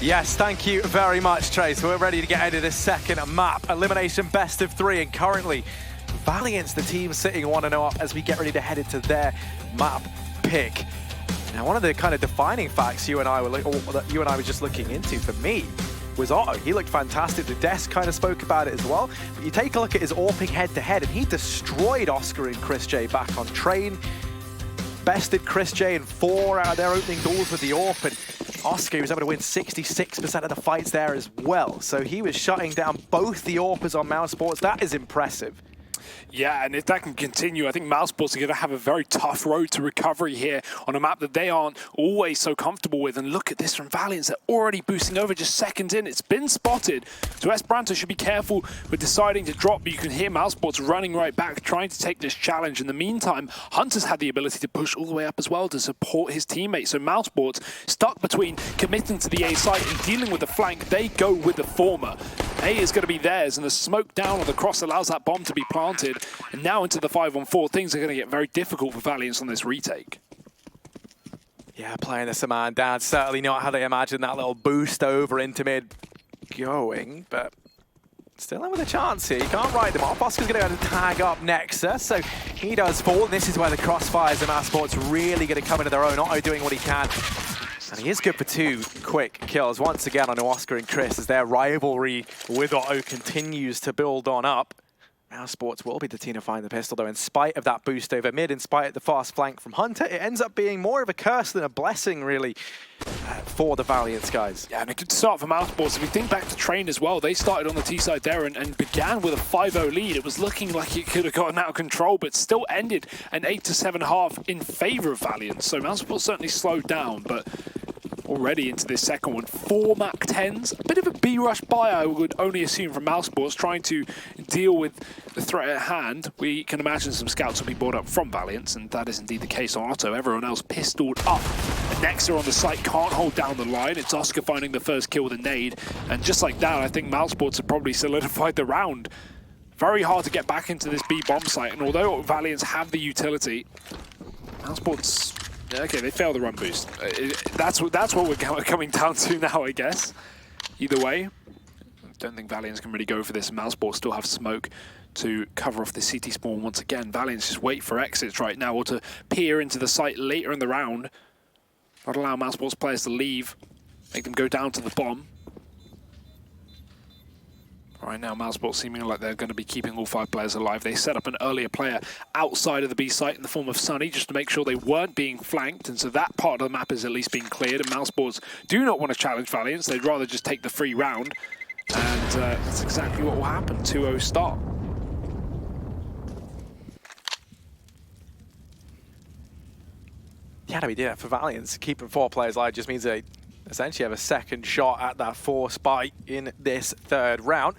Yes, thank you very much, Trace. We're ready to get into this second map. Elimination best of 3, and currently Valiance, the team sitting 1-0 up as we get ready to head into their map pick. Now, one of the kind of defining facts you and I were just looking into for me was Otto. He looked fantastic. The desk kind of spoke about it as well. But you take a look at his AWPing head-to-head, and he destroyed Oscar and Chris J back on train. Bested Chris J in 4 out of their opening duels with the AWP, and Oscar was able to win 66% of the fights there as well. So he was shutting down both the AWPers on mousesports. That is impressive. Yeah, and if that can continue, I think mousesports are going to have a very tough road to recovery here on a map that they aren't always so comfortable with. And look at this from Valiance. They're already boosting over just seconds in. It's been spotted. So Esperanto should be careful with deciding to drop, but you can hear mousesports running right back, trying to take this challenge. In the meantime, Hunter's had the ability to push all the way up as well to support his teammates. So mousesports, stuck between committing to the A site and dealing with the flank, they go with the former. A is going to be theirs, and the smoke down on the cross allows that bomb to be planted. And now into the 5-on-4, things are going to get very difficult for Valiance on this retake. Yeah, playing the man down, certainly not how they imagined that little boost over into mid going, but still in with a chance here. You can't write them off. Oscar's going to go and tag up Nexa, so he does fall. This is where the crossfires of mousesports really going to come into their own. Otto doing what he can. And he is good for 2 quick kills once again on Oscar and Chris as their rivalry with Otto continues to build on up. mousesports will be the team to find the pistol, though, in spite of that boost over mid, in spite of the fast flank from Hunter. It ends up being more of a curse than a blessing, really, for the Valiance guys. Yeah, and a good start for mousesports. If we think back to Train as well, they started on the T side there and began with a 5-0 lead. It was looking like it could have gotten out of control, but still ended an 8-7.5 in favor of Valiance. So mousesports certainly slowed down, but already into this second one, 4 MAC-10s. A bit of a B-rush buy, I would only assume, from mousesports, trying to deal with the threat at hand. We can imagine some scouts will be brought up from Valiance, and that is indeed the case on Otto. Everyone else pistoled up. And Nexa on the site can't hold down the line. It's Oscar finding the first kill with a nade. And just like that, I think mousesports have probably solidified the round. Very hard to get back into this B-bomb site, and although Valiance have the utility, mousesports... Okay, they failed the run boost. That's what we're coming down to now, I guess. Either way, I don't think Valiance can really go for this. mousesports still have smoke to cover off the CT spawn once again. Valiance just wait for exits right now or to peer into the site later in the round. Not allow mousesports players to leave. Make them go down to the bomb. Right now, mousesports seeming like they're going to be keeping all 5 players alive. They set up an earlier player outside of the B site in the form of Sunny just to make sure they weren't being flanked, and so that part of the map is at least being cleared, and mousesports do not want to challenge Valiance. They'd rather just take the free round, and that's exactly what will happen. 2-0 start. Yeah, we did it for Valiance. Keeping 4 players alive just means they essentially have a second shot at that 4 spot in this 3rd round.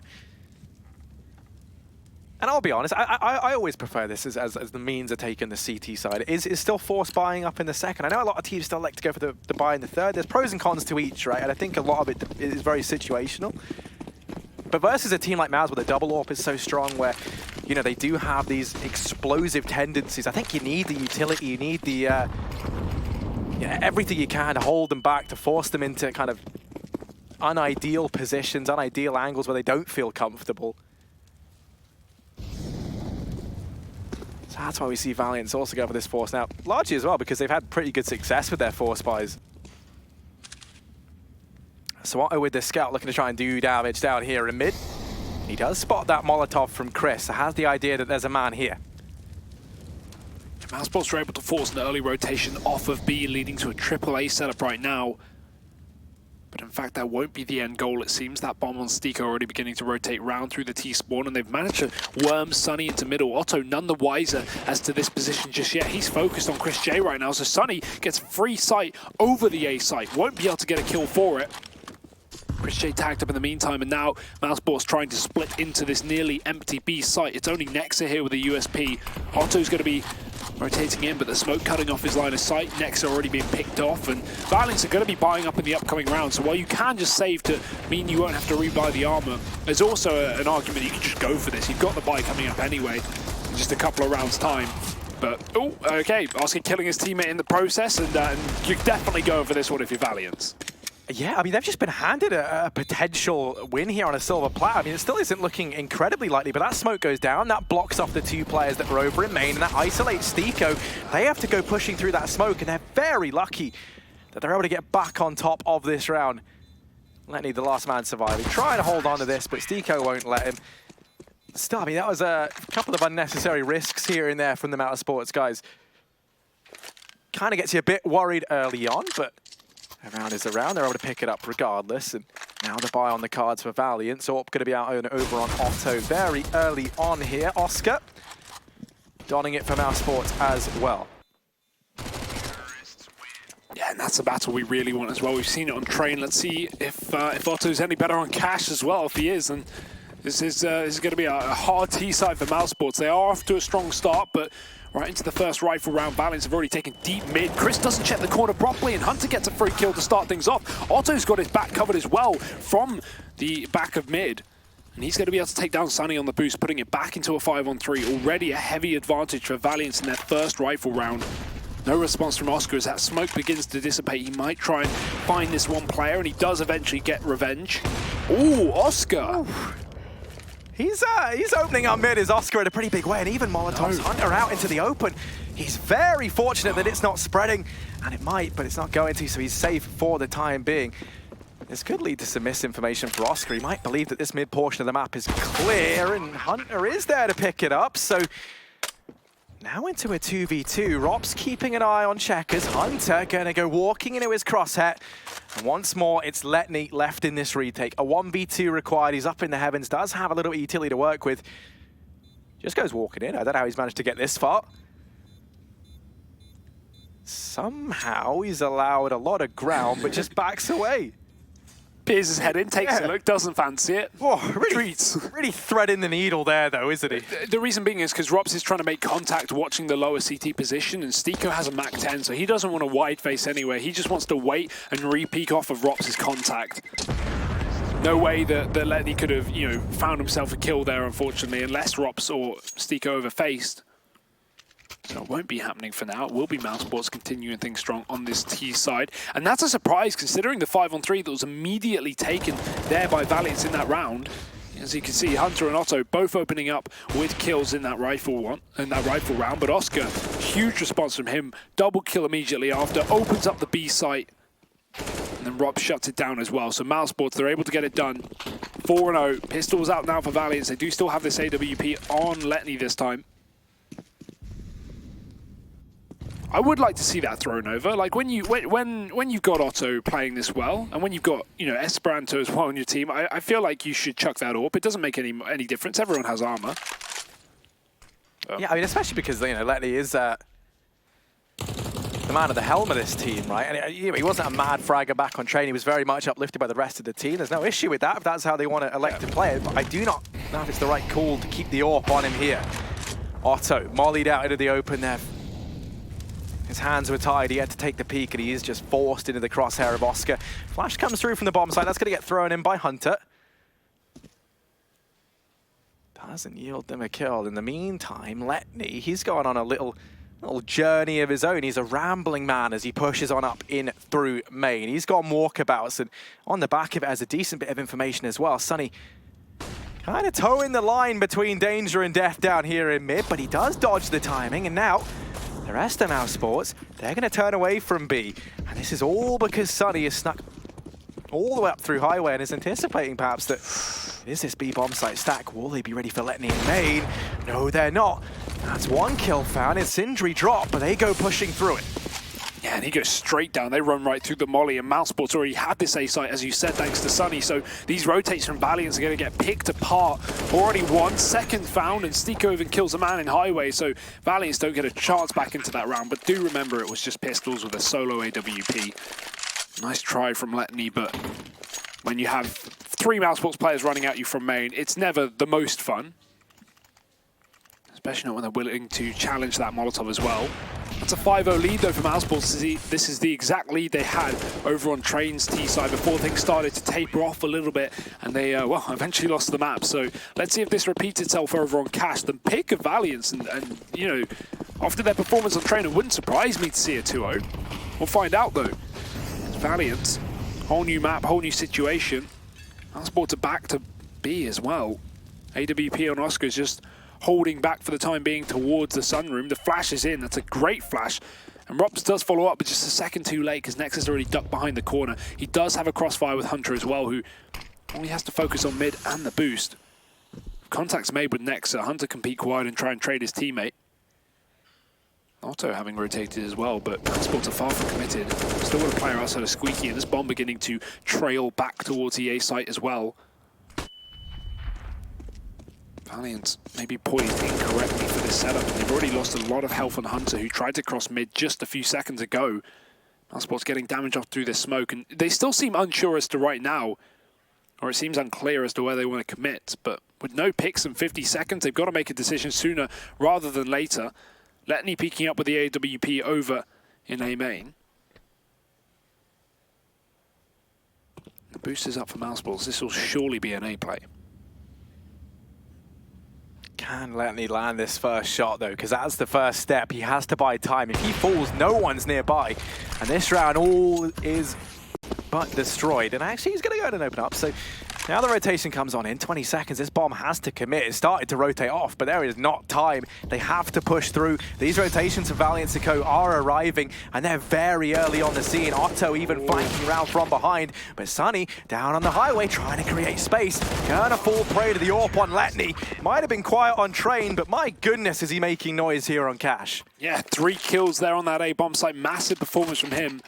And I'll be honest, I always prefer this as the means of taking the CT side. Is still force buying up in the 2nd. I know a lot of teams still like to go for the buy in the 3rd. There's pros and cons to each, right? And I think a lot of it is very situational. But versus a team like Mouse where the double AWP is so strong, where, you know, they do have these explosive tendencies, I think you need the utility, you need the... everything you can to hold them back, to force them into kind of unideal positions, unideal angles where they don't feel comfortable. So that's why we see Valiance also go for this force now, largely as well because they've had pretty good success with their force buys. So Otto with the scout looking to try and do damage down here in mid. He does spot that Molotov from Chris, so has the idea that there's a man here. mousesports are able to force an early rotation off of B, leading to a AAA setup right now. But in fact, that won't be the end goal, it seems. That bomb on Steeko already beginning to rotate round through the T-spawn, and they've managed to worm Sunny into middle. Otto none the wiser as to this position just yet. He's focused on Chris J right now, so Sunny gets free sight over the A site. Won't be able to get a kill for it. Chris J tagged up in the meantime, and now mousesports trying to split into this nearly empty B site. It's only Nexa here with a USP. Otto's going to be rotating in, but the smoke cutting off his line of sight. Nexa already being picked off, and Valiance are going to be buying up in the upcoming round. So while you can just save to mean you won't have to rebuy the armor, there's also an argument you can just go for this. You've got the buy coming up anyway in just a couple of rounds' time. But, oh, okay, Oscar killing his teammate in the process, and you're definitely going for this one if you're Valiance. Yeah, I mean, they've just been handed a potential win here on a silver platter. I mean, it still isn't looking incredibly likely, but that smoke goes down. That blocks off the two players that were over in main, and that isolates Stiko. They have to go pushing through that smoke, and they're very lucky that they're able to get back on top of this round. Letney, the last man surviving, trying to hold on to this, but Stiko won't let him. Still, I mean, that was a couple of unnecessary risks here and there from the mousesports guys. Kind of gets you a bit worried early on, but around is around. They're able to pick it up regardless. And now the buy on the cards for Valiance. Orp going to be out over on Otto very early on here. Oscar donning it for mousesports as well. Yeah, and that's a battle we really want as well. We've seen it on Train. Let's see if Otto's any better on Cash as well. If he is, then this is going to be a hard T-side for mousesports. They are off to a strong start, but right into the first rifle round. Valiance have already taken deep mid. Chris doesn't check the corner properly, and Hunter gets a free kill to start things off. Otto's got his back covered as well from the back of mid. And he's going to be able to take down Sunny on the boost, putting it back into a 5-on-3. Already a heavy advantage for Valiance in their first rifle round. No response from Oscar as that smoke begins to dissipate. He might try and find this one player, and he does eventually get revenge. Ooh, Oscar! Ooh. He's opening up mid as Oscar in a pretty big way, and even Molotov's Hunter out into the open. He's very fortunate that it's not spreading, and it might, but it's not going to, so he's safe for the time being. This could lead to some misinformation for Oscar. He might believe that this mid portion of the map is clear, and Hunter is there to pick it up, so now into a 2v2. Rop's keeping an eye on checkers. Hunter gonna go walking into his crosshair. And once more, it's Letney left in this retake. A 1v2 required. He's up in the heavens. Does have a little E-Tilly to work with. Just goes walking in. I don't know how he's managed to get this far. Somehow he's allowed a lot of ground, but just backs away. Peers his head in, takes a look, doesn't fancy it. Oh, really threading the needle there, though, isn't he? The reason being is because Rops is trying to make contact watching the lower CT position, and Stiko has a Mach 10, so he doesn't want a wide face anywhere. He just wants to wait and re-peek off of Rops' contact. No way that Letney could have, found himself a kill there, unfortunately, unless Rops or Stiko overfaced. So it won't be happening for now. It will be mousesports continuing things strong on this T side. And that's a surprise considering the 5-on-3 that was immediately taken there by Valiance in that round. As you can see, Hunter and Otto both opening up with kills in that rifle round. But Oscar, huge response from him. Double kill immediately after, opens up the B site. And then Rob shuts it down as well. So mousesports, they're able to get it done. 4-0. Pistols out now for Valiance. They do still have this AWP on Letney this time. I would like to see that thrown over. Like when you've got Otto playing this well, and when you've got Esperanto as well on your team, I feel like you should chuck that up. It doesn't make any difference. Everyone has armor. Yeah, I mean, especially because Letney is the man of the helm of this team, right? And he wasn't a mad fragger back on train. He was very much uplifted by the rest of the team. There's no issue with that if that's how they want to elect to play it. But I do not know if it's the right call to keep the AWP on him here. Otto mollied out into the open there. His hands were tied, he had to take the peek, and he is just forced into the crosshair of Oscar. Flash comes through from the bomb site, that's going to get thrown in by Hunter. Doesn't yield them a kill. In the meantime, Letney, he's going on a little journey of his own. He's a rambling man as he pushes on up in through main. He's got walkabouts, and on the back of it has a decent bit of information as well. Sunny kind of towing the line between danger and death down here in mid, but he does dodge the timing, and now the rest of mousesports, they're going to turn away from B. And this is all because Sunny is snuck all the way up through highway and is anticipating perhaps that is this B bomb site stack. Will they be ready for Letney in main? No, they're not. That's one kill found. It's Sindri drop, but they go pushing through it. Yeah, and he goes straight down. They run right through the molly, and mousesports already had this A site, as you said, thanks to Sunny. So these rotates from Valiance are going to get picked apart. Already 1 second found, and Stiko even kills a man in highway. So Valiance don't get a chance back into that round. But do remember, it was just pistols with a solo AWP. Nice try from Letney, but when you have 3 mousesports players running at you from main, it's never the most fun. Especially not when they're willing to challenge that Molotov as well. That's a 5-0 lead though for mousesports. This is the exact lead they had over on Train's T side before things started to taper off a little bit, and they eventually lost the map. So let's see if this repeats itself over on Cash. The pick of Valiance, and after their performance on Train, it wouldn't surprise me to see a 2-0. We'll find out though. Valiance Whole new map, whole new situation. mousesports are back to B as well. AWP on Oscar is just holding back for the time being towards the sunroom. The flash is in. That's a great flash. And Rops does follow up, but just a second too late because Nexus already ducked behind the corner. He does have a crossfire with Hunter as well, who only has to focus on mid and the boost. Contact's made with Nexa. Hunter can peek wide and try and trade his teammate. Otto having rotated as well, but mousesports are far from committed. Still got a player outside of Squeaky, and this bomb beginning to trail back towards the A site as well. Valiance maybe poised incorrectly for this setup. They've already lost a lot of health on Hunter, who tried to cross mid just a few seconds ago. mousesports getting damage off through this smoke, and they still seem unsure as to right now, or it seems unclear as to where they want to commit. But with no picks in 50 seconds, they've got to make a decision sooner rather than later. Letney peeking up with the AWP over in A main. The boost is up for mousesports. This will surely be an A play. Can Letney land this first shot though, because that's the first step. He has to buy time. If he falls, no one's nearby. And this round all is but destroyed. And actually he's going to go ahead and open up. So now the rotation comes on in 20 seconds. This bomb has to commit. It started to rotate off, but there is not time. They have to push through. These rotations of Valiance are arriving, and they're very early on the scene. Otto even flanking around from behind, but Sunny down on the highway trying to create space. Gonna fall prey to the AWP on Letney. Might have been quiet on Train, but my goodness is he making noise here on Cash. Yeah, 3 kills there on that A bomb site. Massive performance from him.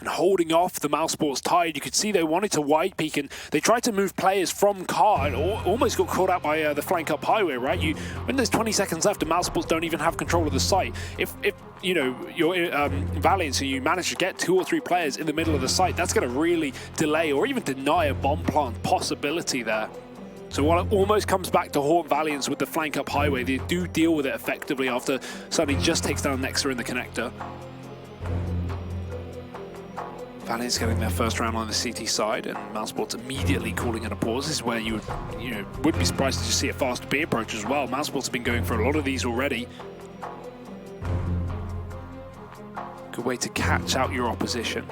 And holding off the mousesports tide. You could see they wanted to wide peek, and they tried to move players from car and almost got caught out by the flank up highway, right? When there's 20 seconds left, the mousesports don't even have control of the site. If you know, you're Valiance and you manage to get 2 or 3 players in the middle of the site, that's going to really delay or even deny a bomb plant possibility there. So while it almost comes back to haunt Valiance with the flank up highway, they do deal with it effectively after Sunny just takes down Nexa in the connector. Valiance getting their first round on the CT side, and mousesports immediately calling it a pause. This is where you would be surprised to just see a fast B approach as well. mousesports have been going for a lot of these already. Good way to catch out your opposition.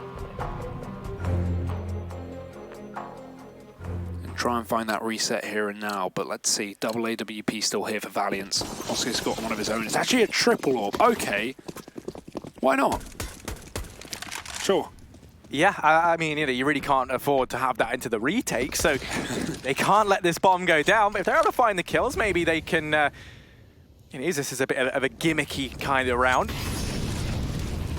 And try and find that reset here and now, but let's see. Double AWP still here for Valiance. Oscar's got one of his own. It's actually a triple orb. Okay. Why not? Sure. Yeah, I mean, you really can't afford to have that into the retake, so they can't let this bomb go down. But if they're able to find the kills, maybe they can use this as a bit of a gimmicky kind of round.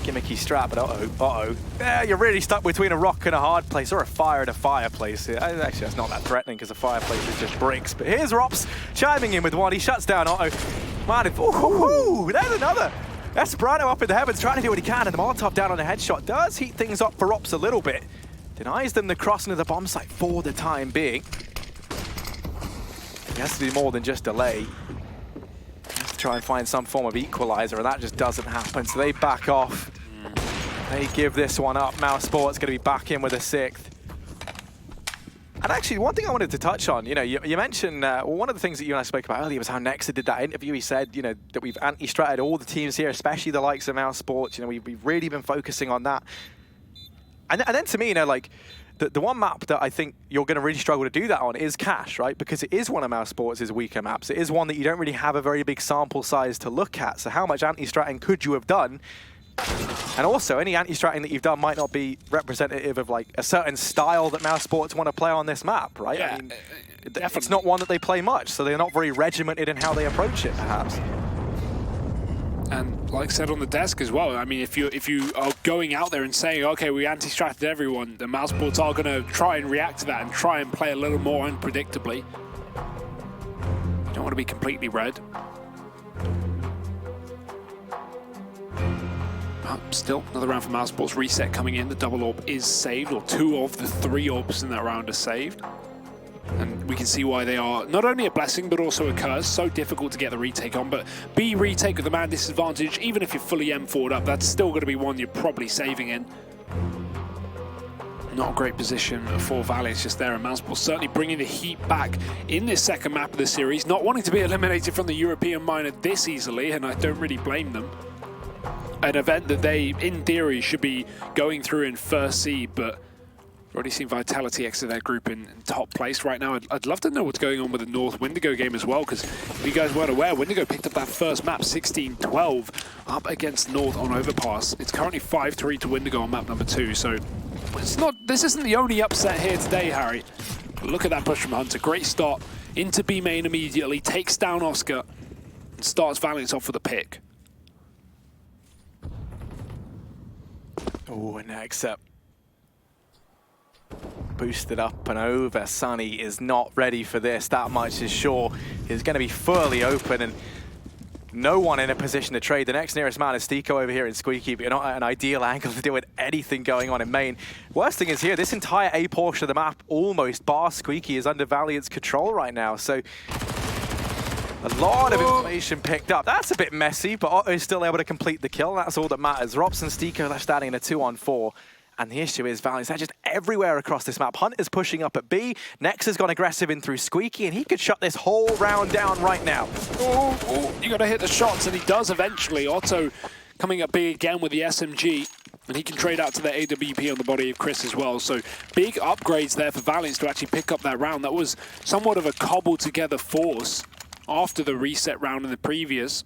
Gimmicky strat, but yeah, you're really stuck between a rock and a hard place, or a fire and a fireplace. Actually, that's not that threatening because a fireplace is just bricks. But here's Rops chiming in with one. He shuts down Otto. Man, there's another. Esperanto up in the heavens, trying to do what he can, and the Molotov down on a headshot does heat things up for Rops a little bit. Denies them the cross into the bomb site for the time being. He has to do more than just delay. He has to try and find some form of equalizer, and that just doesn't happen, so they back off. They give this one up. mousesports going to be back in with a 6th. And actually, one thing I wanted to touch on, you mentioned, one of the things that you and I spoke about earlier was how Nexa did that interview. He said, that we've anti-stratted all the teams here, especially the likes of mousesports. We've really been focusing on that. And then to me, the one map that I think you're going to really struggle to do that on is Cash, right? Because it is one of mousesports' weaker maps. It is one that you don't really have a very big sample size to look at. So how much anti-stratting could you have done? And also, any anti-stratting that you've done might not be representative of a certain style that mousesports want to play on this map, right? Yeah, I mean, it's not one that they play much, so they're not very regimented in how they approach it, perhaps. And like I said on the desk as well, I mean, if you are going out there and saying, okay, we anti-stratted everyone, the mousesports are going to try and react to that and try and play a little more unpredictably. You don't want to be completely red. Still, another round for mousesports. Reset coming in. The double orb is saved, or 2 of the 3 orbs in that round are saved. And we can see why they are not only a blessing, but also a curse. So difficult to get the retake on, but B retake with the man disadvantage, even if you're fully M4'd up, that's still going to be one you're probably saving in. Not a great position for Valiance just there, and mousesports certainly bringing the heat back in this second map of the series, not wanting to be eliminated from the European minor this easily, and I don't really blame them. an event that they, in theory, should be going through in first seed, but already seen Vitality exit their group in top place right now. I'd love to know what's going on with the North Wendigo game as well, because if you guys weren't aware, Wendigo picked up that first map, 16-12, up against North on Overpass. It's currently 5-3 to Wendigo on map number 2, so this isn't the only upset here today, Harry. But look at that push from Hunter. Great start into B main immediately, takes down Oscar, and starts Valiance off with a pick. Oh, and next up. Boosted up and over. Sunny is not ready for this. That much is sure. He's going to be fully open and no one in a position to trade. The next nearest man is Stiko over here in Squeaky, but you're not at an ideal angle to deal with anything going on in main. Worst thing is here, this entire A portion of the map, almost bar Squeaky, is under Valiant's control right now. So a lot of information picked up. That's a bit messy, but Otto is still able to complete the kill. That's all that matters. Rops and Stiko left standing in a 2-on-4. And the issue is Valiance, they're just everywhere across this map. Hunt is pushing up at B. Nex has gone aggressive in through Squeaky, and he could shut this whole round down right now. Oh, you got to hit the shots, and he does eventually. Otto coming up B again with the SMG, and he can trade out to the AWP on the body of Chris as well. So big upgrades there for Valiance to actually pick up that round. That was somewhat of a cobbled together force after the reset round in the previous.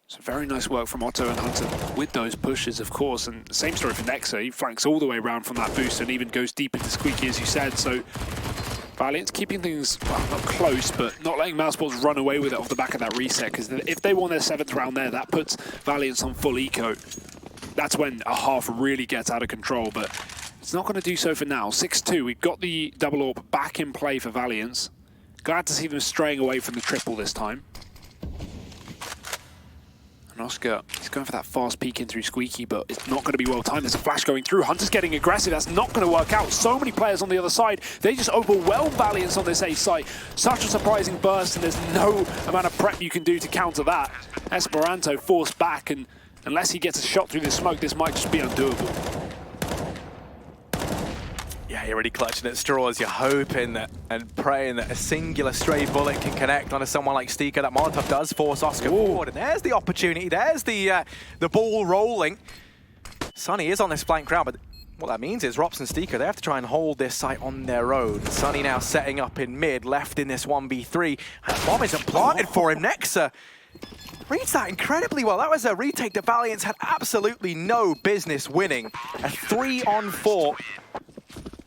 So very nice work from Otto and Hunter with those pushes, of course. And same story for Nexa. He flanks all the way around from that boost and even goes deep into Squeaky, as you said. So Valiant's keeping things, well, not close, but not letting mousesports run away with it off the back of that reset. Because if they won their 7th round there, that puts Valiance on full eco. That's when a half really gets out of control. But it's not going to do so for now. 6-2. We've got the double AWP back in play for Valiance. Glad to see them straying away from the triple this time. And Oscar, he's going for that fast peek in through Squeaky, but it's not going to be well timed. There's a flash going through. Hunter's getting aggressive. That's not going to work out. So many players on the other side. They just overwhelm Valiance on this A site. Such a surprising burst, and there's no amount of prep you can do to counter that. Esperanto forced back, and unless he gets a shot through the smoke, this might just be undoable. Yeah, you're already clutching at straws. You're hoping that and praying that a singular stray bullet can connect onto someone like Stiko. That Molotov does force Oscar forward, and there's the opportunity. There's the ball rolling. Sunny is on this flank round, but what that means is Rops and Stiko, they have to try and hold this site on their own. Sunny now setting up in mid, left in this 1v3. And the bomb isn't planted for him. Nexa reads that incredibly well. That was a retake that Valiance had absolutely no business winning. A 3-on-4.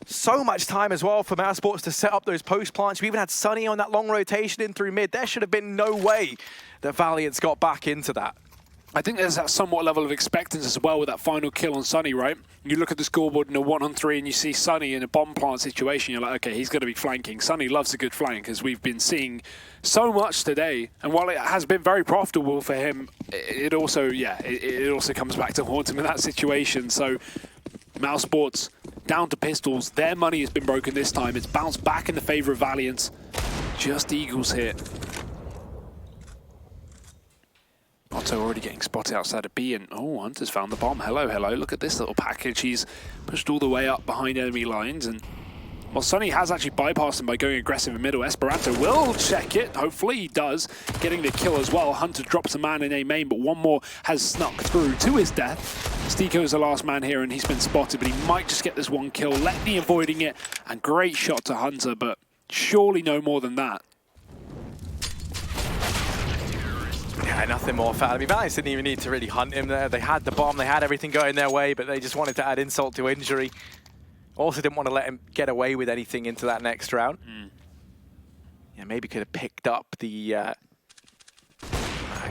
So much time as well for mousesports to set up those post plants. We even had Sunny on that long rotation in through mid. There should have been no way that Valiance got back into that. I think there's that somewhat level of expectance as well with that final kill on Sunny, right? You look at the scoreboard in a 1-on-3 and you see Sunny in a bomb plant situation, you're like, okay, he's going to be flanking. Sunny loves a good flank, as we've been seeing so much today. And while it has been very profitable for him, it also, it also comes back to haunt him in that situation. So mousesports down to pistols. Their money has been broken this time. It's bounced back in the favor of Valiance. Just Eagles here. Otto already getting spotted outside of B, and oh, Hunter's found the bomb. Hello, hello. Look at this little package. He's pushed all the way up behind enemy lines, and well, Sunny has actually bypassed him by going aggressive in middle. Esperanto will check it. Hopefully he does, getting the kill as well. Hunter drops a man in A main, but one more has snuck through to his death. Stiko is the last man here, and he's been spotted, but he might just get this one kill. Letney avoiding it, and great shot to Hunter, but surely no more than that. Yeah, nothing more foul. I mean, Valiance didn't even need to really hunt him there. They had the bomb, they had everything going their way, but they just wanted to add insult to injury. Also didn't want to let him get away with anything into that next round. Yeah, maybe could have picked up the... it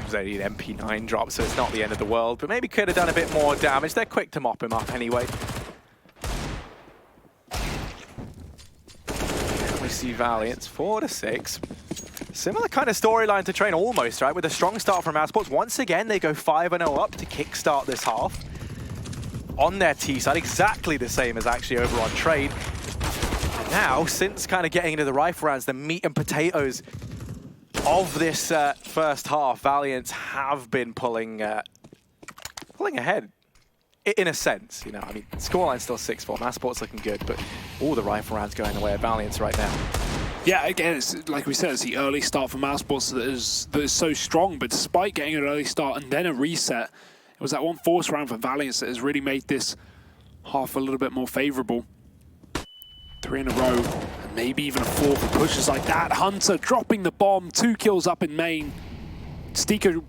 was only an MP9 drop, so it's not the end of the world, but maybe could have done a bit more damage. They're quick to mop him up anyway. We see Valiance 4-6. Similar kind of storyline to Train almost, right? With a strong start from mousesports. Once again, they go 5-0 up to kickstart this half. On their T side, exactly the same as actually over on Trade. And now, since kind of getting into the rifle rounds, the meat and potatoes of this first half, Valiance have been pulling ahead. In a sense, you know, I mean, scoreline's still 6-4, mousesports looking good, but all the rifle rounds going away at Valiance right now. Yeah, again, it's, like we said, it's the early start for mousesports that is so strong, but despite getting an early start and then a reset, it was that one force round for Valiance that has really made this half a little bit more favourable. 3 in a row, and maybe even a 4 for pushes like that. Hunter dropping the bomb, 2 kills up in main. Steeko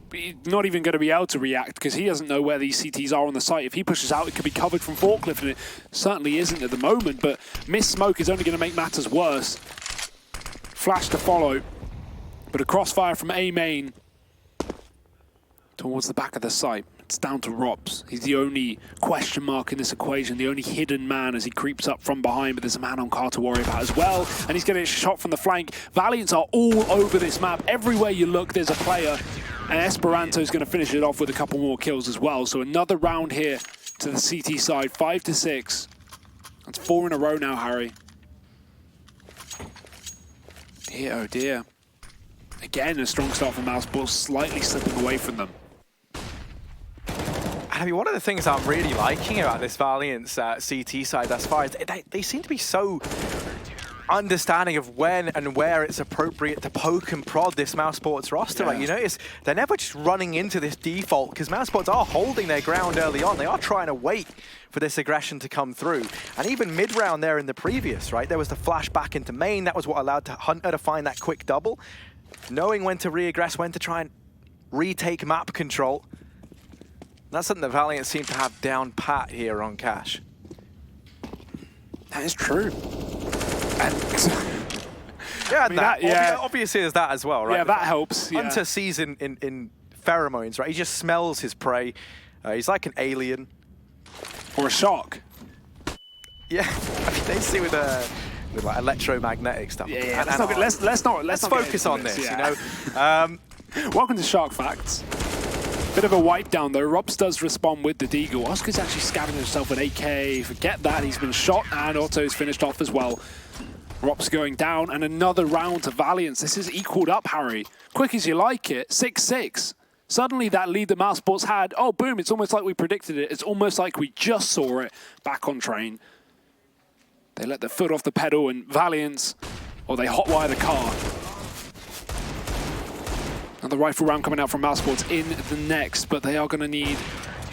not even going to be able to react because he doesn't know where these CTs are on the site. If he pushes out, it could be covered from forklift, and it certainly isn't at the moment, but missed smoke is only going to make matters worse. Flash to follow, but a crossfire from A main towards the back of the site. It's down to Rops. He's the only question mark in this equation, the only hidden man as he creeps up from behind, but there's a man on car to worry about as well, and he's getting a shot from the flank. Valiance are all over this map. Everywhere you look, there's a player, and Esperanto's going to finish it off with a couple more kills as well. So another round here to the CT side, 5-6. That's 4 in a row now, Harry. Dear, oh dear. Again, a strong start for mousesports, slightly slipping away from them. I mean, one of the things I'm really liking about this Valiance CT side thus far is they seem to be so understanding of when and where it's appropriate to poke and prod this mousesports roster. Yeah. Like, you notice they're never just running into this default, because mousesports are holding their ground early on. They are trying to wait for this aggression to come through. And even mid-round there in the previous, right, there was the flash back into main. That was what allowed Hunter to find that quick double. Knowing when to re-aggress, when to try and retake map control. That's something that Valiant seem to have down pat here on Cash. That is true. And yeah, I mean, obviously there's that as well, right? Yeah, that helps. Hunter Yeah. sees in pheromones, right? He just smells his prey. He's like an alien. Or a shark. Yeah, I mean, they see with like electromagnetic stuff. Yeah, let's not focus on this, yeah. you know? Welcome to Shark Facts. Bit of a wipe down though. Rops does respond with the deagle. Oscar's actually scabbing himself an AK. Forget that, he's been shot, and Otto's finished off as well. Rops going down, and another round to Valiance. This is equaled up, Harry. Quick as you like it, 6-6. Suddenly that lead that mousesports had, oh boom, it's almost like we predicted it. It's almost like we just saw it back on train. They let their foot off the pedal, and Valiance, or they hotwire the car. Another rifle round coming out from mousesports in the next, but they are going to need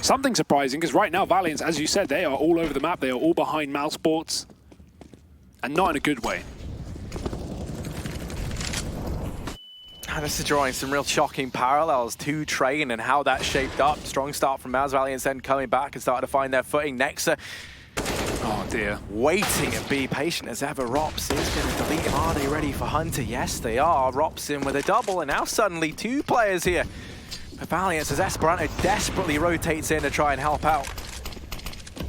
something surprising, because right now Valiance, as you said, they are all over the map. They are all behind mousesports, and not in a good way. And this is drawing some real shocking parallels to Train and how that shaped up. Strong start from Mouse. Valiance then coming back and starting to find their footing. Nexa, Oh dear. waiting and be patient as ever. Rops is going to delete him. Are they ready for Hunter? Yes, they are. Rops in with a double, and now suddenly 2 players here for Valiance as Esperanto desperately rotates in to try and help out.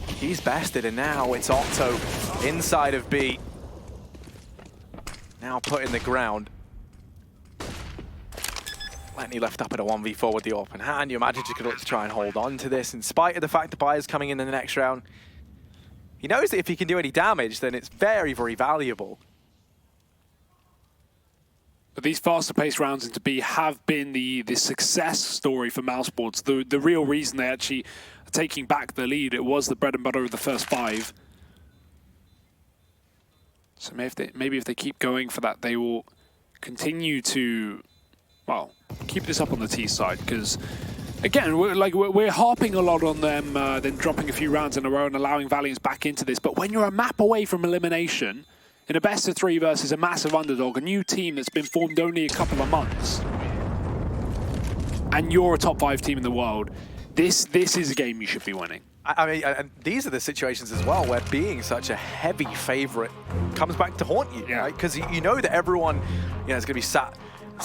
He's bested, and now it's Otto inside of B. Now put in the ground. Letney left up at a 1v4 with the open hand. You imagine you could look to try and hold on to this in spite of the fact the buyer's coming in the next round. He knows that if he can do any damage, then it's very, very valuable. But these faster-paced rounds into B have been the success story for mousesports. The real reason they actually are taking back the lead. It was the bread and butter of the first 5. So maybe if they keep going for that, they will continue to, well, keep this up on the T side, because again, we're harping a lot on them, then dropping a few rounds in a row and allowing Valiance back into this. But when you're a map away from elimination, in a best of 3 versus a massive underdog, a new team that's been formed only a couple of months, and you're a top 5 team in the world, this is a game you should be winning. I mean, and these are the situations as well where being such a heavy favorite comes back to haunt you, right? Because you know that everyone, is going to be sat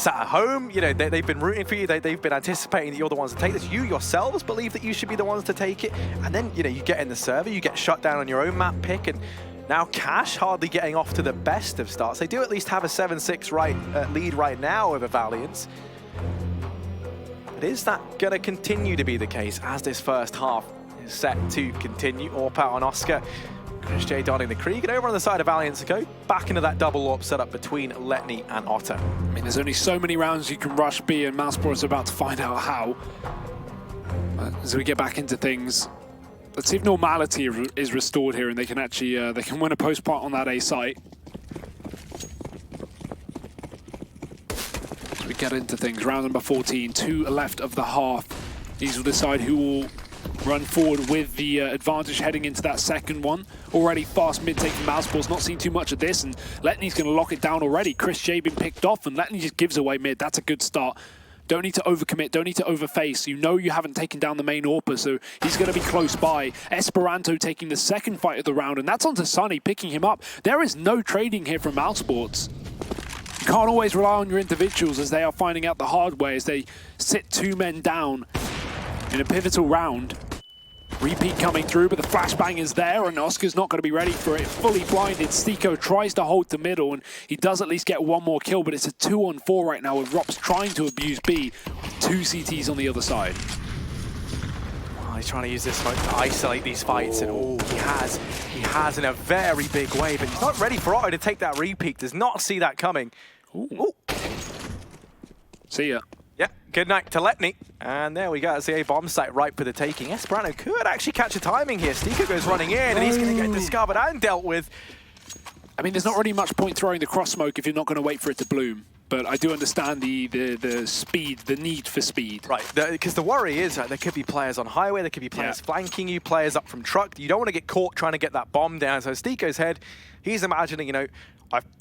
at home. They've been rooting for you. They've been anticipating that you're the ones to take this. You yourselves believe that you should be the ones to take it. And then, you get in the server, you get shut down on your own map pick, and now Cash hardly getting off to the best of starts. They do at least have a 7-6 lead right now over Valiance. But is that going to continue to be the case as this first half is set to continue? Orp out on Oscar. Chris J donning the Krieg, and over on the side of Valiance to go back into that double AWP setup between Letney and Otto. I mean, there's only so many rounds you can rush B, and mousesports are about to find out how. As we get back into things, let's see if normality is restored here, and they can actually they can win a post part on that A site. get into things. Round number 14, 2 left of the half. These will decide who will run forward with the advantage heading into that second one. Already fast mid taking mousesports, not seeing too much of this, and Letney's going to lock it down already. Chris J been picked off, and Letney just gives away mid. That's a good start. Don't need to overcommit, don't need to overface. You know you haven't taken down the main AWPer, so he's going to be close by. Esperanto taking the second fight of the round, and that's onto Sunny, picking him up. There is no trading here from mousesports. You can't always rely on your individuals, as they are finding out the hard way as they sit 2 men down in a pivotal round. Repeat coming through, but the flashbang is there, and Oscar's not going to be ready for it. Fully blinded, Stiko tries to hold the middle, and he does at least get 1 more kill, but it's a 2-on-4 right now with Rops trying to abuse B. 2 CTs on the other side. Oh, he's trying to use this smoke to isolate these fights, and he has in a very big way, but he's not ready for Otto to take that repeat. Does not see that coming. Ooh. See ya. Yeah, good night to Letney. And there we go. That's the A bomb site right for the taking. Esperanto could actually catch a timing here. Stiko goes running in, and he's going to get discovered and dealt with. I mean, there's not really much point throwing the cross smoke if you're not going to wait for it to bloom. But I do understand the speed, the need for speed. Right, because the worry is there could be players on highway, there could be players flanking you, players up from truck. You don't want to get caught trying to get that bomb down. So Stiko's head, he's imagining, you know,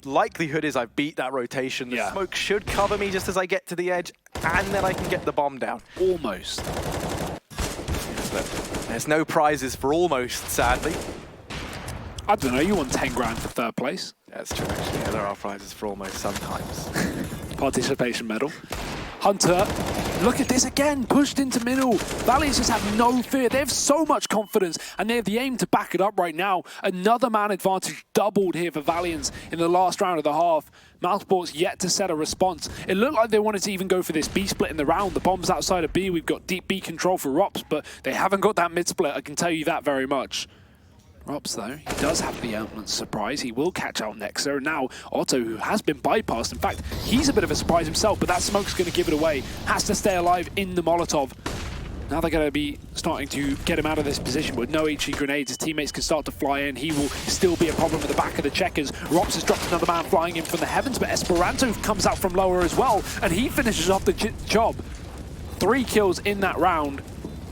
likelihood is I've beat that rotation. The smoke should cover me just as I get to the edge, and then I can get the bomb down. Almost. Yes, but there's no prizes for almost, sadly. I don't know, you won 10 grand for 3rd place. That's true, actually. Yeah, there are prizes for almost sometimes. Participation medal. Hunter, look at this again, pushed into middle. Valiance just have no fear. They have so much confidence, and they have the aim to back it up right now. Another man advantage doubled here for Valiance in the last round of the half. mousesports yet to set a response. It looked like they wanted to even go for this B split in the round. The bomb's outside of B. We've got deep B control for Rops, but they haven't got that mid split. I can tell you that very much. Rops, though, he does have the element surprise. He will catch out Nexa, and now Otto, who has been bypassed. In fact, he's a bit of a surprise himself, but that smoke's going to give it away. Has to stay alive in the Molotov. Now they're going to be starting to get him out of this position with no HE grenades. His teammates can start to fly in. He will still be a problem at the back of the checkers. Rops has dropped another man flying in from the heavens, but Esperanto comes out from lower as well, and he finishes off the job. 3 kills in that round.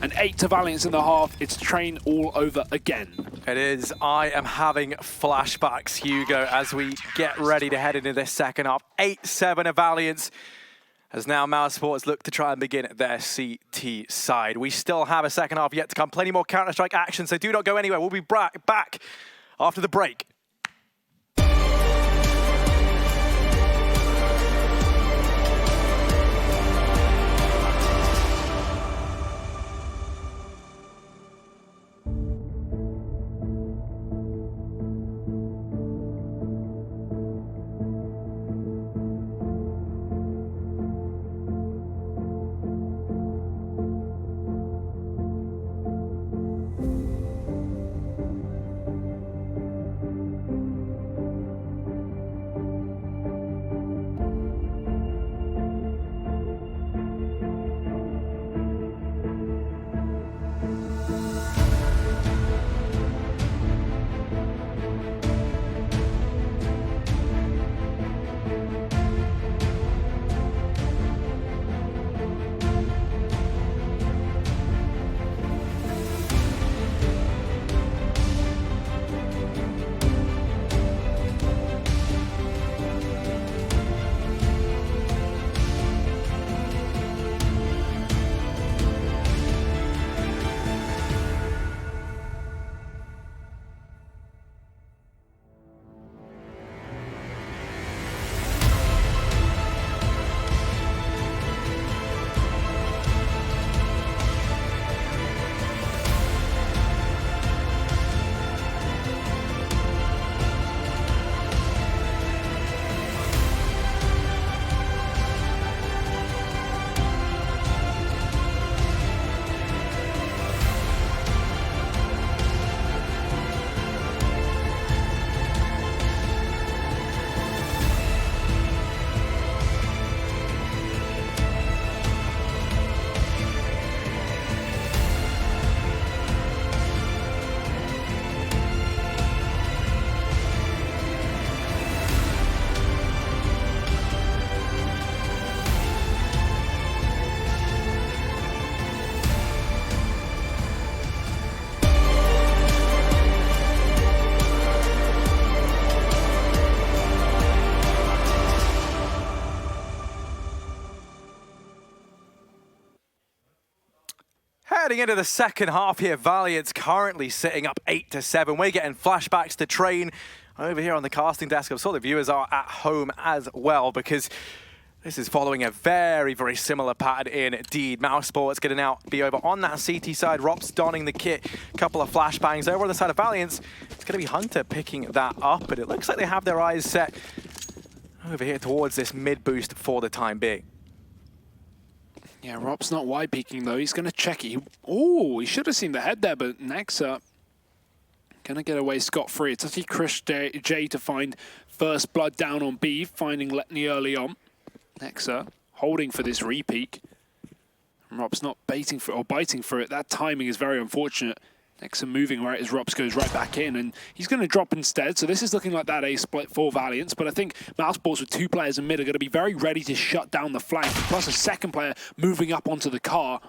And 8 to Valiance in the half. It's train all over again. It is. I am having flashbacks, Hugo, as we get ready to head into this second half. 8-7 of Valiance, as now mousesports look to try and begin their CT side. We still have a second half yet to come. Plenty more Counter-Strike action, so do not go anywhere. We'll be back after the break. Heading into the second half here, Valiance currently sitting up 8-7. We're getting flashbacks to Train over here on the casting desk. I'm sure the viewers are at home as well, because this is following a very, very similar pattern indeed. mousesports going to now be over on that CT side. Rop's donning the kit. A couple of flashbangs over on the side of Valiance. It's going to be Hunter picking that up, but it looks like they have their eyes set over here towards this mid boost for the time being. Yeah, Rob's not wide peeking though. He's going to check it. Oh, he should have seen the head there, but Nexa going to get away scot-free. It's actually Chris J to find first blood down on B, finding Letney early on. Nexa holding for this repeak. Rob's not baiting for it or biting for it. That timing is very unfortunate. Nexa moving right as Robs goes right back in, and he's going to drop instead. So this is looking like that A split for Valiance, but I think mousesports with two players in mid are going to be very ready to shut down the flank, plus a second player moving up onto the car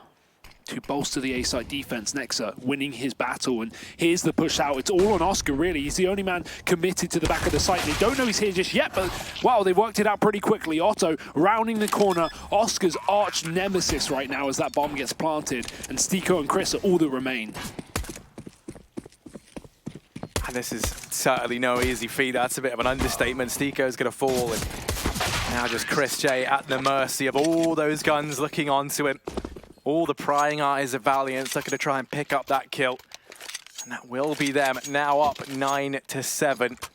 to bolster the A side defense. Nexa winning his battle, and here's the push out. It's all on Oscar, really. He's the only man committed to the back of the site. They don't know he's here just yet, but wow, they worked it out pretty quickly. Otto rounding the corner, Oscar's arch nemesis right now as that bomb gets planted, and Stiko and Chris are all that remain. And this is certainly no easy feat. That's a bit of an understatement. Stiko's going to fall, and now just Chris J at the mercy of all those guns looking onto it. All the prying eyes of Valiance looking to try and pick up that kill. And that will be them, now up 9-7.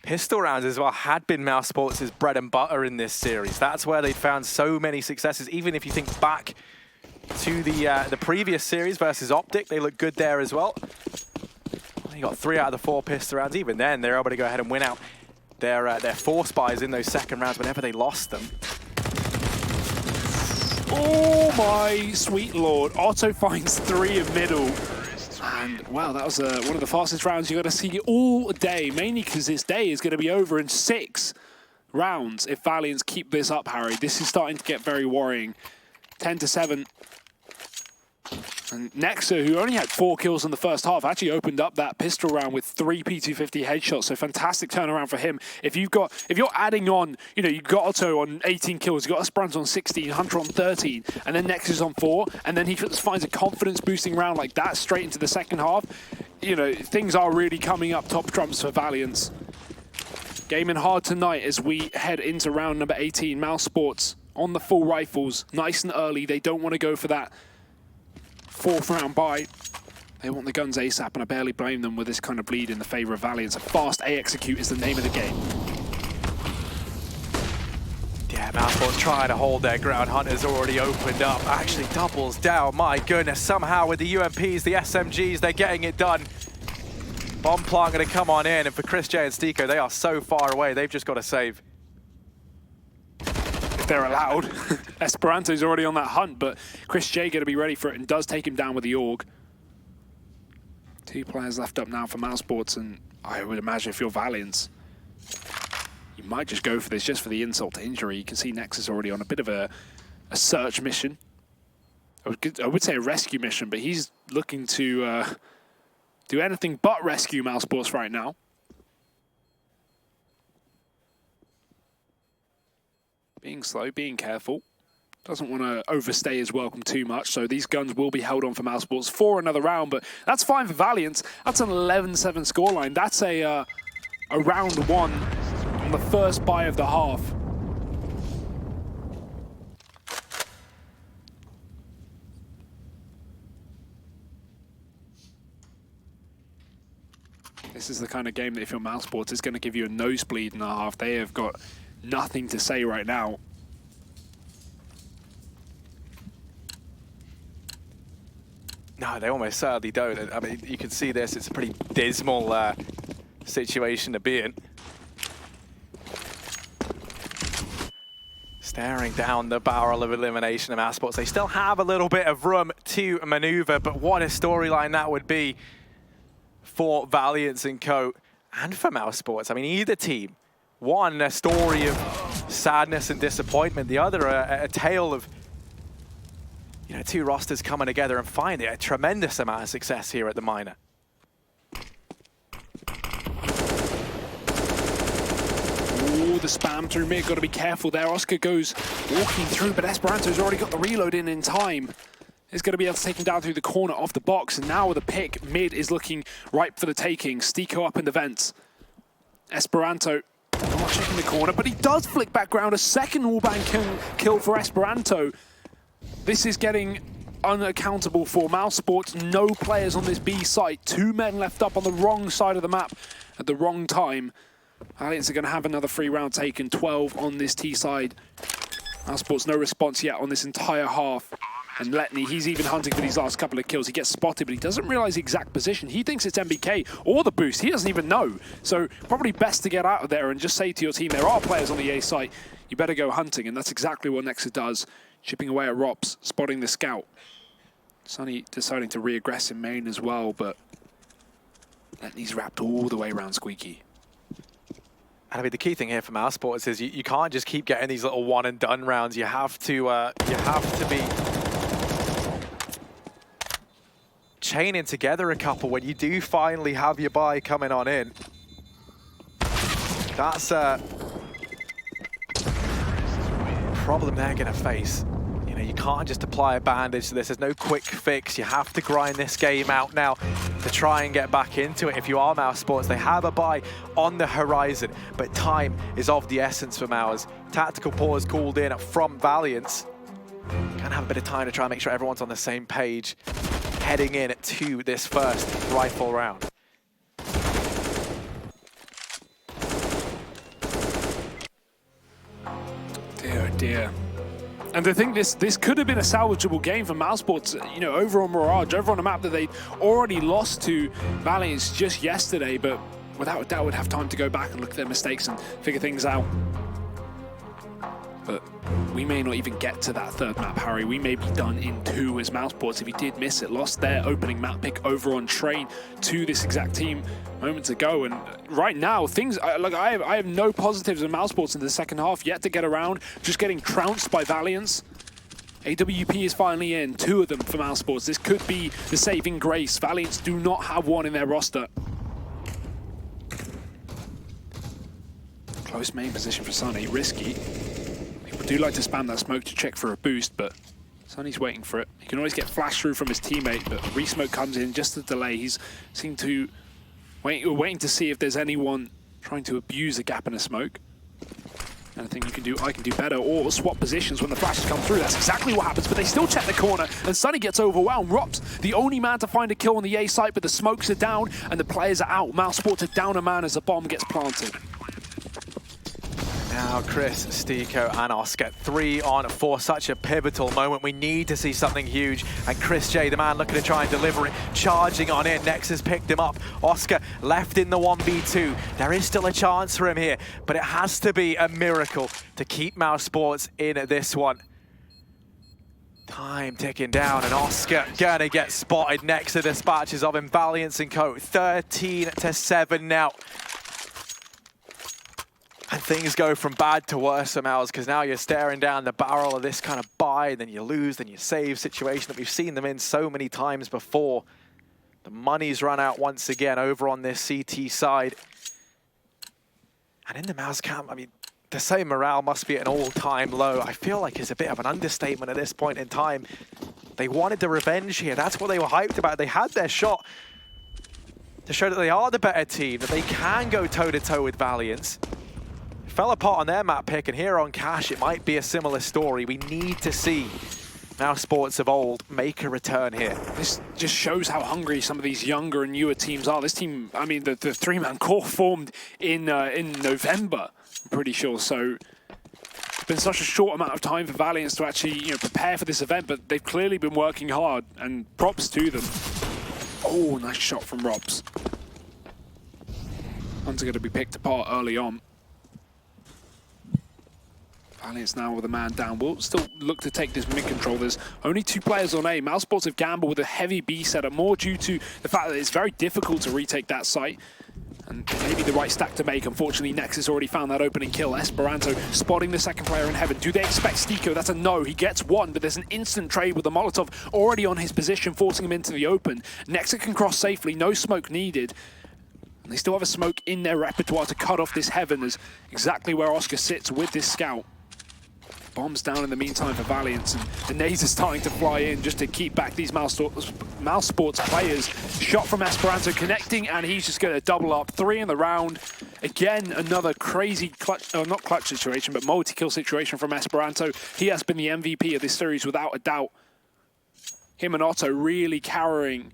Pistol rounds as well had been mousesports' bread and butter in this series. That's where they found so many successes. Even if you think back to the previous series versus Optic, they look good there as well. They got 3 out of the 4 pistol rounds. Even then, they're able to go ahead and win out their force buys in those second rounds whenever they lost them. Oh my sweet lord. Otto finds 3 in middle. And wow, that was one of the fastest rounds you're going to see all day, mainly because this day is going to be over in 6 rounds if Valiance keep this up, Harry. This is starting to get very worrying. 10-7. And Nexa, who only had 4 kills in the first half, actually opened up that pistol round with 3 P250 headshots. So fantastic turnaround for him. If you're adding on, you know, you've got Otto on 18 kills, you've got Esperanza on 16, Hunter on 13, and then Nexa's on 4, and then he finds a confidence boosting round like that straight into the second half. You know, things are really coming up top trumps for Valiance. Gaming hard tonight as we head into round number 18. mousesports on the full rifles, nice and early. They don't want to go for that 4th round buy. They want the guns ASAP, and I barely blame them with this kind of lead in the favor of Valiance. A fast A execute is the name of the game. Yeah, mousesports trying to hold their ground. Hunter's already opened up, actually doubles down. My goodness, somehow with the UMPs, the SMGs, they're getting it done. Bomb plant going to come on in, and for Chris J and Stiko, they are so far away, they've just got to save. They're allowed. Esperanto's already on that hunt, but Chris J going to be ready for it and does take him down with the AUG. 2 players left up now for mousesports, and I would imagine if you're Valiance, you might just go for this just for the insult to injury. You can see Nexus already on a bit of a search mission. I would say a rescue mission, but he's looking to do anything but rescue mousesports right now. Being slow, being careful. Doesn't want to overstay his welcome too much, so these guns will be held on for mousesports for another round, but that's fine for Valiance. That's an 11-7 scoreline. That's a round 1 on the first buy of the half. This is the kind of game that if you're mousesports, is going to give you a nosebleed in the half. They have got nothing to say right now. No, they almost certainly don't. I mean, you can see this. It's a pretty dismal situation to be in. Staring down the barrel of elimination of mousesports. They still have a little bit of room to maneuver, but what a storyline that would be for Valiance and Co. and for mousesports. I mean, either team. One, a story of sadness and disappointment. The other, a tale of, you know, 2 rosters coming together and finding a tremendous amount of success here at the Minor. all the spam through mid. Got to be careful there. Oscar goes walking through, but Esperanto's already got the reload in time. Is going to be able to take him down through the corner of the box. And now with a pick, mid is looking ripe for the taking. Stiko up in the vents. Esperanto not checking the corner, but he does flick back round. A second wallbang kill for Esperanto. This is getting unaccountable for mousesports. No players on this B site. 2 men left up on the wrong side of the map at the wrong time. Valiance are going to have another free round taken. 12 on this T side. mousesports no response yet on this entire half. And Letney, he's even hunting for these last couple of kills. He gets spotted, but he doesn't realize the exact position. He thinks it's MBK or the boost. He doesn't even know. So probably best to get out of there and just say to your team, there are players on the A site. You better go hunting. And that's exactly what Nexa does. Chipping away at Rops, spotting the scout. Sunny deciding to re-aggress in main as well, but Letney's wrapped all the way around Squeaky. And I mean, the key thing here for mousesports is you can't just keep getting these little one and done rounds. You have to be chaining together a couple when you do finally have your buy coming on in. That's a problem they're going to face. You know, you can't just apply a bandage to this. There's no quick fix. You have to grind this game out now to try and get back into it. If you are mousesports, they have a buy on the horizon, but time is of the essence for Mouse. Tactical pause called in from Valiance. Gonna have a bit of time to try and make sure everyone's on the same page heading in to this first rifle round. Dear, dear. And I think this could have been a salvageable game for mousesports, you know, over on Mirage, over on a map that they'd already lost to Valiance just yesterday, but without a doubt would have time to go back and look at their mistakes and figure things out. But we may not even get to that third map, Harry. We may be done in 2 as mousesports if he did miss it. Lost their opening map pick over on Train to this exact team moments ago. And right now, things like I have no positives in mousesports in the second half yet to get around. Just getting trounced by Valiance. AWP is finally in, 2 of them for mousesports. This could be the saving grace. Valiance do not have one in their roster. Close main position for Sunny, risky. Do like to spam that smoke to check for a boost, but Sunny's waiting for it. He can always get flash through from his teammate, but re-smoke comes in just a delay. He's seemed to waiting to see if there's anyone trying to abuse a gap in a smoke. Anything you can do, I can do better, or swap positions when the flashes come through. That's exactly what happens, but they still check the corner, and Sunny gets overwhelmed. Rops, the only man to find a kill on the A site, but the smokes are down, and the players are out. mousesports are down a man as a bomb gets planted. Now Chris, Stiko and Oscar, 3 on 4, such a pivotal moment. We need to see something huge, and Chris J, the man looking to try and deliver it, charging on in. Nexus picked him up. Oscar left in the 1v2. There is still a chance for him here, but it has to be a miracle to keep mousesports in this one. Time ticking down, and Oscar gonna get spotted. Nexa dispatches of him. Valiance and Co. 13-7 now. And things go from bad to worse somehow, because now you're staring down the barrel of this kind of buy, then you lose, then you save situation that we've seen them in so many times before. The money's run out once again over on this CT side. And in the Mouse camp, I mean, to say morale must be at an all-time low, I feel like is a bit of an understatement at this point in time. They wanted the revenge here. That's what they were hyped about. They had their shot to show that they are the better team, that they can go toe-to-toe with Valiance. Fell apart on their map pick, and here on Cash, it might be a similar story. We need to see mousesports of old make a return here. This just shows how hungry some of these younger and newer teams are. This team, I mean, the 3-man core formed in November, I'm pretty sure. So it's been such a short amount of time for Valiance to actually, you know, prepare for this event, but they've clearly been working hard, and props to them. Oh, nice shot from Robs. Hunter going to be picked apart early on. Valiance now with a man down. We'll still look to take this mid-control. There's only 2 players on A. mousesports have gambled with a heavy B setup, more due to the fact that it's very difficult to retake that site. And maybe the right stack to make. Unfortunately, Nexus already found that opening kill. Esperanto spotting the second player in heaven. Do they expect Stiko? That's a no. He gets 1, but there's an instant trade with the Molotov already on his position, forcing him into the open. Nexus can cross safely. No smoke needed. And they still have a smoke in their repertoire to cut off this heaven, as exactly where Oscar sits with this scout. Bombs down in the meantime for Valiance, and the nades are starting to fly in just to keep back these mousesports players. Shot from Esperanto connecting, and he's just going to double up. 3 in the round. Again, another crazy clutch, not clutch situation, but multi-kill situation from Esperanto. He has been the MVP of this series without a doubt. Him and Otto really carrying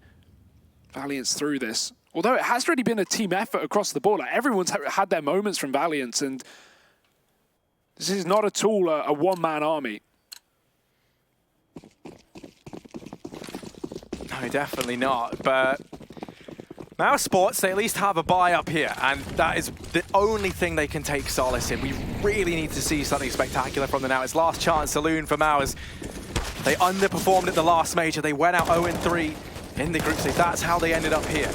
Valiance through this. Although it has really been a team effort across the board. Like, everyone's had their moments from Valiance, and this is not at all a one-man army. No, definitely not. But mousesports, they at least have a bye up here, and that is the only thing they can take solace in. We really need to see something spectacular from them now. It's last chance saloon for Maus. They underperformed at the last major. They went out 0-3 in the group stage. That's how they ended up here.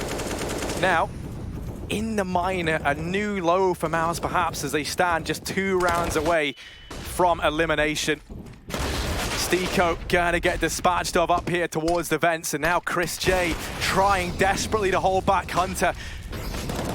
Now, in the minor, a new low for Maus perhaps, as they stand just 2 rounds away from elimination. Stico gonna get dispatched of up here towards the vents, and now Chris J trying desperately to hold back Hunter.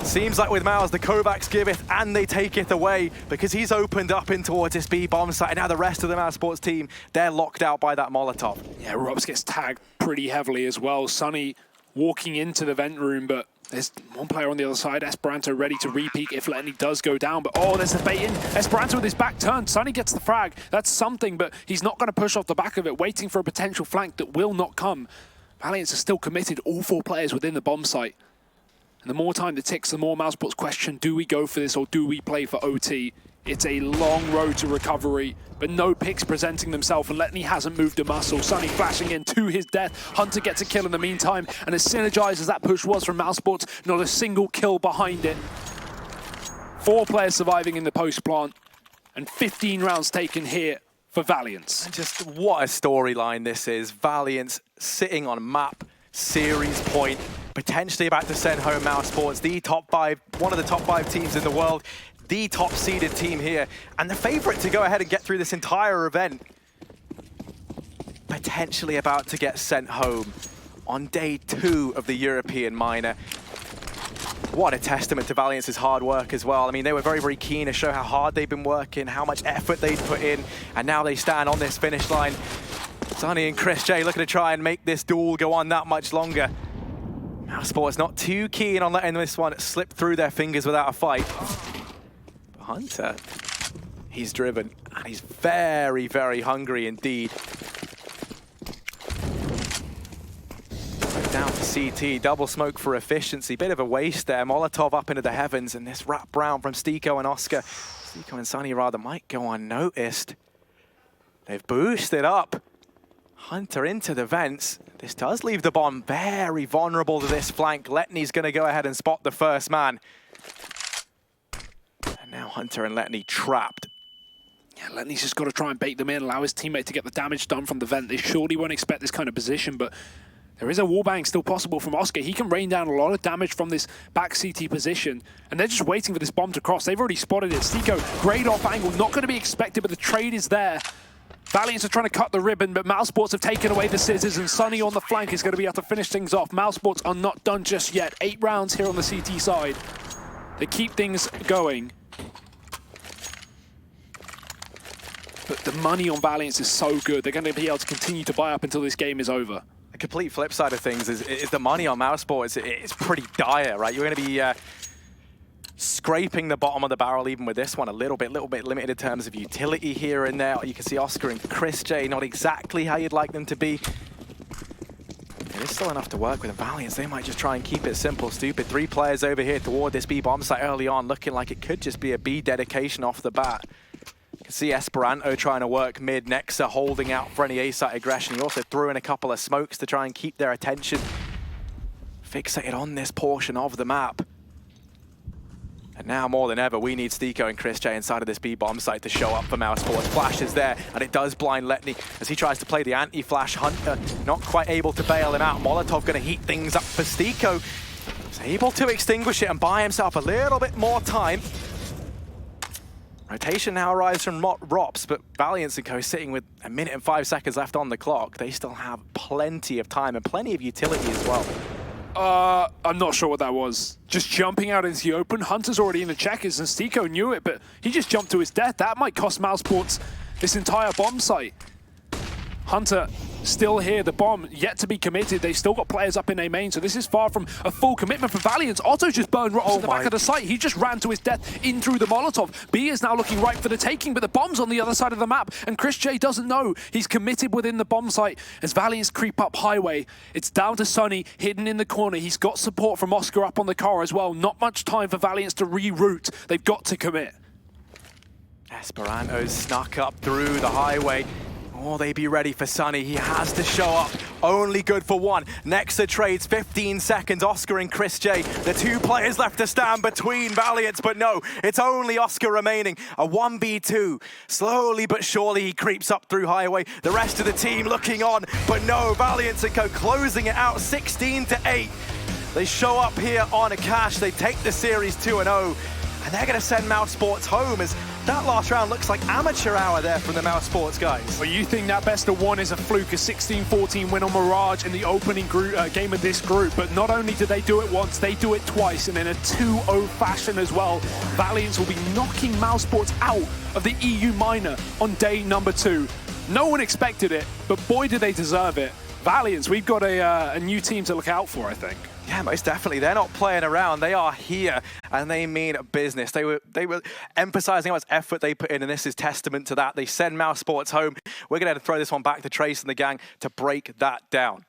Seems like with Maus, the Kovacs giveth and they take it away, because he's opened up in towards this B bomb site, and now the rest of the mousesports team, they're locked out by that Molotov. Yeah, Robs gets tagged pretty heavily as well. Sunny walking into the vent room, but there's one player on the other side. Esperanto ready to re-peek if Letney does go down. But oh, there's the bait in. Esperanto with his back turned. Sunny gets the frag. That's something, but he's not going to push off the back of it, waiting for a potential flank that will not come. Valiance are still committed, all 4 players within the bomb site. And the more time that ticks, the more mousesports question, do we go for this or do we play for OT? It's a long road to recovery, but no picks presenting themselves, and Letney hasn't moved a muscle. Sunny flashing in to his death. Hunter gets a kill in the meantime, and as synergized as that push was from mousesports, not a single kill behind it. 4 players surviving in the post plant, and 15 rounds taken here for Valiance. And just what a storyline this is. Valiance sitting on map, series point, potentially about to send home mousesports, the top 5, one of the top 5 teams in the world, the top seeded team here, and the favorite to go ahead and get through this entire event. Potentially about to get sent home on day 2 of the European minor. What a testament to Valiance's hard work as well. I mean, they were very, very keen to show how hard they've been working, how much effort they'd put in, and now they stand on this finish line. Sunny and Chris J looking to try and make this duel go on that much longer. mousesports not too keen on letting this one slip through their fingers without a fight. Hunter, he's driven, and he's very, very hungry indeed. Down to CT, double smoke for efficiency, bit of a waste there. Molotov up into the heavens, and this wrap round from Stico and Oscar. Stico and Sunny rather might go unnoticed. They've boosted up. Hunter into the vents. This does leave the bomb very vulnerable to this flank. Letney's gonna go ahead and spot the first man. And now Hunter and Letney trapped. Yeah, Letney's just got to try and bait them in, allow his teammate to get the damage done from the vent. They surely won't expect this kind of position, but there is a wallbang still possible from Oscar. He can rain down a lot of damage from this back CT position, and they're just waiting for this bomb to cross. They've already spotted it. Stico, great off angle, not going to be expected, but the trade is there. Valiance are trying to cut the ribbon, but mousesports have taken away the scissors, and Sunny on the flank is going to be able to finish things off. Mousesports are not done just yet. 8 rounds here on the CT side. They keep things going. But the money on Valiance is so good. They're going to be able to continue to buy up until this game is over. The complete flip side of things is the money on mousesports. It's pretty dire, right? You're going to be scraping the bottom of the barrel even with this one a little bit limited in terms of utility here and there. You can see Oscar and Chris J not exactly how you'd like them to be. There's still enough to work with. Valiance, they might just try and keep it simple, stupid. 3 players over here toward this B bomb site early on, looking like it could just be a B dedication off the bat. You can see Esperanto trying to work mid, Nexa holding out for any A-site aggression. He also threw in a couple of smokes to try and keep their attention fixated on this portion of the map. And now more than ever, we need Stico and Chris J inside of this B-bomb site to show up for mousesports. Flash is there, and it does blind Letney as he tries to play the anti-flash. Hunter not quite able to bail him out. Molotov going to heat things up for Stico. He's able to extinguish it and buy himself a little bit more time. Rotation now arrives from Rops, but Valiance and Co sitting with 1 minute and 5 seconds left on the clock. They still have plenty of time and plenty of utility as well. I'm not sure what that was. Just jumping out into the open. Hunter's already in the checkers, and Stico knew it, but he just jumped to his death. That might cost mousesports this entire bomb site. Hunter still here, the bomb yet to be committed. They've still got players up in A main, so this is far from a full commitment for Valiance. Otto just burned rocks at the back of the site. He just ran to his death in through the Molotov. B is now looking right for the taking, but the bomb's on the other side of the map, and Chris J doesn't know. He's committed within the bomb site as Valiance creep up highway. It's down to Sonny, hidden in the corner. He's got support from Oscar up on the car as well. Not much time for Valiance to reroute. They've got to commit. Esperanto's snuck up through the highway. Will they be ready for Sonny? He has to show up. Only good for one. Nexa trades 15 seconds. Oscar and Chris J. The two players left to stand between Valiance, but no, it's only Oscar remaining. A 1v2. Slowly but surely he creeps up through highway. The rest of the team looking on, but no, Valiance and Co closing it out 16-8. They show up here on a cash. They take the series 2-0, and they're going to send mousesports home as that last round looks like amateur hour there from the mousesports guys. Well, you think that best of one is a fluke, a 16-14 win on Mirage in the opening game of this group, but not only did they do it once, they do it twice, and in a 2-0 fashion as well. Valiance will be knocking mousesports out of the EU Minor on day number 2. No one expected it, but boy did they deserve it. Valiance, we've got a new team to look out for, I think. Yeah, most definitely. They're not playing around. They are here, and they mean business. They were emphasizing how much effort they put in, and this is testament to that. They send mousesports home. We're going to throw this one back to Trace and the gang to break that down.